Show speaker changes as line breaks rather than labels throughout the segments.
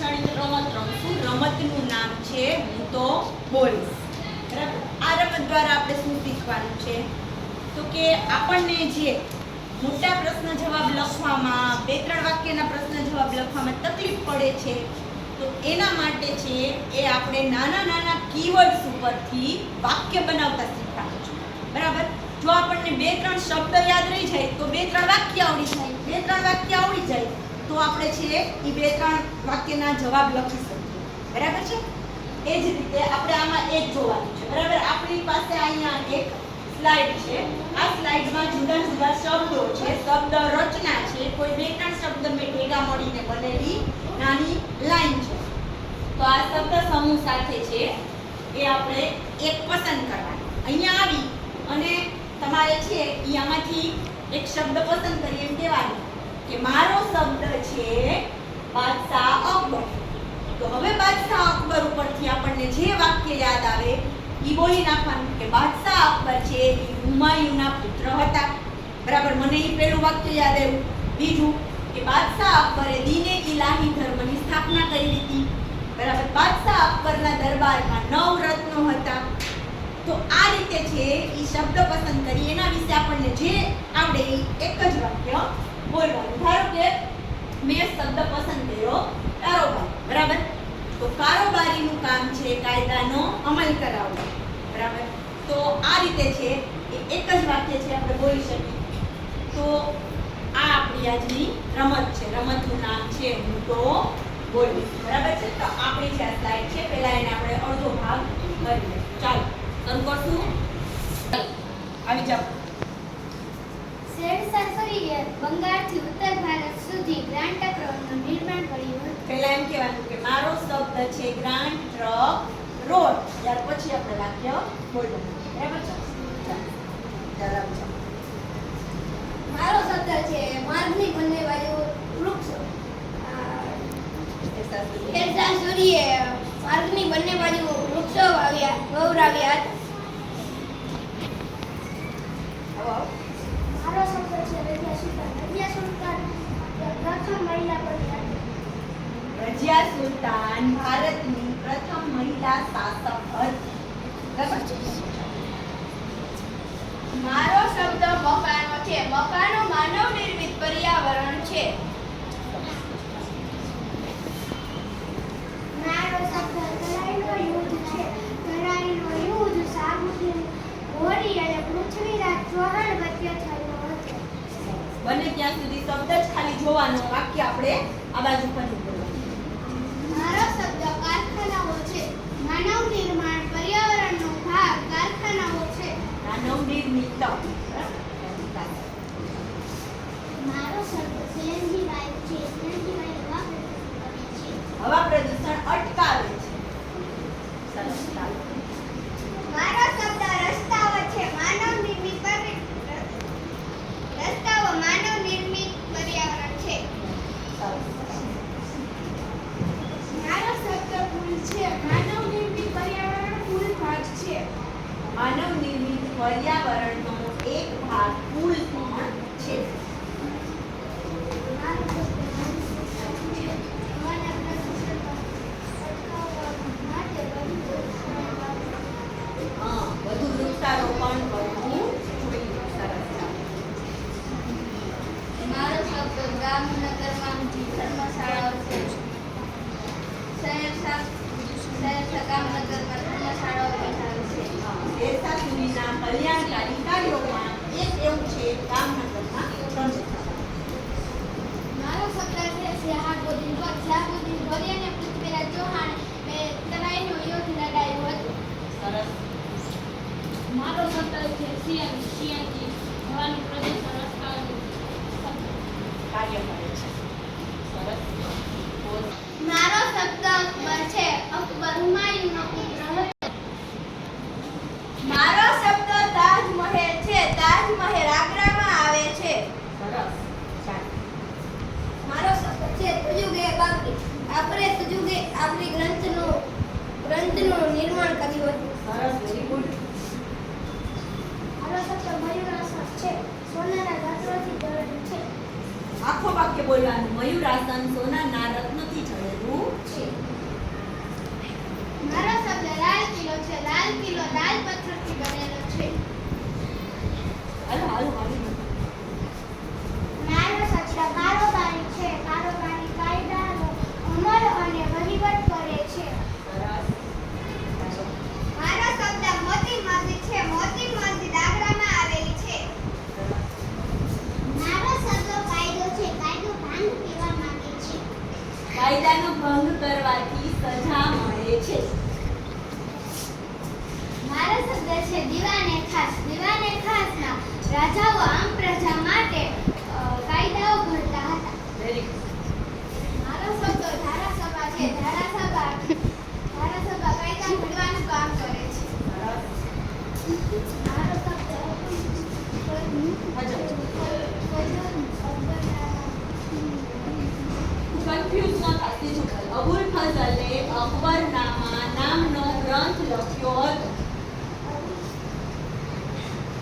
લાક્ષણિક રમત રમશું. રમતનું નામ છે હું તો બોલીશ. બરાબર. આ રમત દ્વારા આપણે શું શીખવાનું છે તો કે આપણને જે મોટા પ્રશ્ન જવાબ લખવામાં, 2-3 વાક્યના પ્રશ્ન જવાબ લખવામાં તકલીફ પડે છે તો એના માટે છે એ આપણે નાના નાના કીવર્ડ્સ ઉપરથી વાક્ય બનાવતા શીખવાનું છે. બરાબર. જો આપણને 2-3 શબ્દ યાદ રહી જાય તો 2-3 વાક્ય આવડી જાય. 2-3 વાક્ય આવડી જાય તો આપણે છે એ 2-3 વાક્યના જવાબ લખી શકીએ. બરાબર છે. એ જ રીતે આપણે આમાં એક જોવાનું છે. બરાબર. આપણી પાસે અહીંયા એક સ્લાઇડ છે. આ સ્લાઇડમાં જુદા જુદા શબ્દો છે, શબ્દ રચના છે, કોઈ 2-3 શબ્દ ભેગા મળીને બનેલી નાની લાઈન છે. તો આ શબ્દ સમૂહ સાથે છે એ આપણે એક પસંદ કરવાનો. અહીંયા આવી અને તમારે છે એ આમાંથી એક શબ્દ પસંદ કરી એમ કહેવાનું કે મારો શબ્દ છે બાદશાહ અકબર. તો હવે બાદશાહ અકબર ઉપરથી આપણને જે વાક્ય યાદ આવે ઈ બોલી નાખવાનું કે બાદશાહ અકબર છે એ હુમાયુના પુત્ર હતા. બરાબર. મને ઈ પહેલું વાક્ય યાદ આવ્યું. બીજું કે બાદશાહ અકબરે દીને ઇલાહી ધર્મની સ્થાપના કરી હતી. બરાબર. બાદશાહ અકબરના દરબારમાં 9 રત્નો હતા. તો આ રીતે છે ઈ શબ્દ પસંદ કરી એના વિશે આપણને જે આવડે ઈ એક જ વાક્ય બોલવાનું. ધારો કે મેં શબ્દ પસંદ કર્યો કારોબાર. બરાબર. તો કારોબારીનું કામ છે કાયદાનો અમલ કરાવવો. બરાબર. તો આ રીતે છે એ એક જ વાક્ય છે આપણે બોલી શકીએ. તો આ આપણી આજની રમત છે. રમતનું નામ છે હું તો બોલીશ. બરાબર છે. તો આપણી જે સ્લાઇડ છે પહેલા એને આપણે અડધો ભાગ કરીએ. ચાલો શરૂ કરશું. આવી જાઓ.
શેરશાહ સૂરીએ બંગાળથી ઉત્તર ભારત સુધી ગ્રાન્ડ ટ્રક રોડનું નિર્માણ કર્યું હતું.
પહેલા એમ કહેવાનું કે મારો શબ્દ છે ગ્રાન્ડ ટ્રક રોડ. ત્યાર પછી આપણે વાક્ય બોલવાનું. બરાબર છે. ચાલો આવી જાઓ.
મારો શબ્દ છે માર્ગની બંને બાજુ વૃક્ષો. શેરશાહ સૂરીએ માર્ગની બંને બાજુ વૃક્ષો વવરાવ્યા હતા. મારો શબ્દ છે રજિયા સુલતાન. રજિયા સુલતાન પ્રથમ મહિલા બની.
રજિયા સુલતાન ભારતની પ્રથમ મહિલા શાસક હતી. બરાબર છે.
મારો શબ્દ મકાનો છે. મકાનો માનવ નિર્મિત પર્યાવરણ છે. મારો શબ્દ લડાઈનો યુદ્ધ છે. લડાઈનો યુદ્ધ સાબુદ્દીન ઘોડી અને પૃથ્વીરાજ ચૌહાણ વચ્ચે થયો હતો.
બને ત્યાં સુધી શબ્દ જ ખાલી જોવાનો. વાક્ય આપણે આ બાજુ પર બોલવાનું.
મારો શબ્દ કારખાનાઓ છે. માનવ નિર્માણ પર્યાવરણનો ભાગ કારખાનાઓ છે.
માનવ નિર્મિત.
મારો શબ્દ સીએનજી વાયુ છે. સીએનજી વાયુ
હવા પ્રદૂષણ અટકાવે છે. સરસ. ચાલો.
મારો શબ્દ રસ્તાઓ છે. માનવ નિર્મિત રસ્તાઓ માનવ નિર્મિત પર્યાવરણ છે. મારો શબ્દ પુલ છે. માનવ નિર્મિત પર્યાવરણ પુલ ભાગ છે.
માનવ નિર્મિત પર્યાવરણનો એક ભાગ પુલ પણ છે.
મારો શબ્દ છે. હવાના પ્રદૂષણને અટકાવવા માટે
વધુ વૃક્ષારોપણ કરવું જોઈએ. સરસ.
મારો શબ્દ ગામનગરમાં ધર્મશાળાઓ છે. શહેર ગામનગરમાં ધર્મશાળાઓ બનાવે છે.
શેરશાહ સૂરીના કલ્યાણકારી કાર્યોમાં એક એવું છે ગામનગરમાં ધર્મશાળા.
મારો શબ્દ છે શહાબુદ્દીન ગોરી. શહાબુદ્દીન ગોરી અને પૃથ્વીરાજ ચૌહાણ એ તરાઈનું યુદ્ધ લડાયું હતું.
સરસ.
મારો શબ્દ છે સીએનજી હવાનું પ્રદૂષણ અટકાવવાનું
કાર્ય કરે છે. સરસ.
મારો શબ્દ અકબર છે. અકબર હુમાયુનો પુત્ર હતો. મારો શબ્દ તાજમહેલ છે. તાજમહેલ આગ્રામાં આવે છે.
સરસ.
મારો શબ્દ છે તજુગે બાબરી. આપણે તજુગે આપણી ગ્રંથનું નિર્માણ કર્યું હતું.
સરસ. Very good.
મારો શબ્દ મયુરાસન છે. સોનાના રત્નોથી જડેલું છે.
આખો વાક્ય બોલવાનું. મયુરાસન સોનાના રત્નથી જડેલું છે.
મારો શબ્દ લાલ કિલ્લો છે. લાલ કિલ્લો લાલ પથ્થરથી બનેલો છે.
હાલો હાલો હાલો
મારો શબ્દ કારોબારી છે. કારોબારી કાયદાનો અમલ અને વહીવટ કરે છે.
સરસ
મારો શબ્દ મોતી મસ્જિદ છે. મોતી મસ્જિદ આગ્રામાં આવેલી છે. મારો શબ્દ કાયદો છે. કાયદો ભાંગ પીવા માંગે છે.
કાયદાનો ભંગ કરવાથી સજા મળે છે.
મારો શબ્દ છે દીવાને ખાસ. દીવાને ખાસના રાજાઓ આમ પ્રજા માટે કાયદાઓ ઘડતા હતા.
વેરી ગુડ
મારો શબ્દ ધારાસભા છે. ધારાસભા કાયદા ઘડવાનું કામ કરે છે. મારો શબ્દ
કન્ફ્યુઝ ન થતી છું. અબુલ ફઝલે અકબરનામા નામનો ગ્રંથ લખ્યો હતો.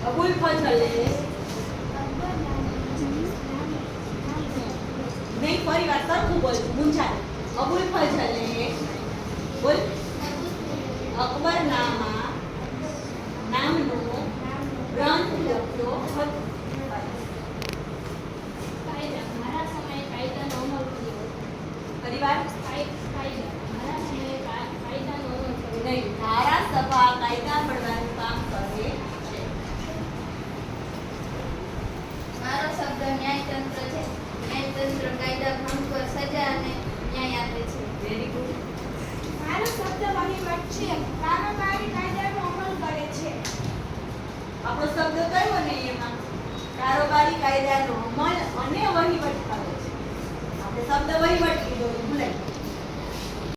અબુલ ફઝલે નહીં, ફરી વાર સરખું બોલ, મૂંઝાય. અબુલ ફઝલે બોલ અકબરનામા નામનો ગ્રંથ લખ્યો હતો.
મારા સમયે કાયદાનો અમલ કર્યો.
ફરી વાર
મારા સમયે કાયદાનો અમલ કર્યો.
નહીં, ધારાસભા કાયદા ઘડવાનું કામ કરે છે.
મારો શબ્દ ન્યાયતંત્ર છે. ન્યાયતંત્ર કાયદા ભંગ પર સજા અને ન્યાય આપે છે.
વેરી ગુડ
મારો શબ્દ વહીવટ છે. કારોબારી કાયદાનો અમલ કરે છે.
આપણો શબ્દ કયો ને એમાં કારોબારી કાયદાનો અમલ અને વહીવટ કરે છે. આપણે શબ્દ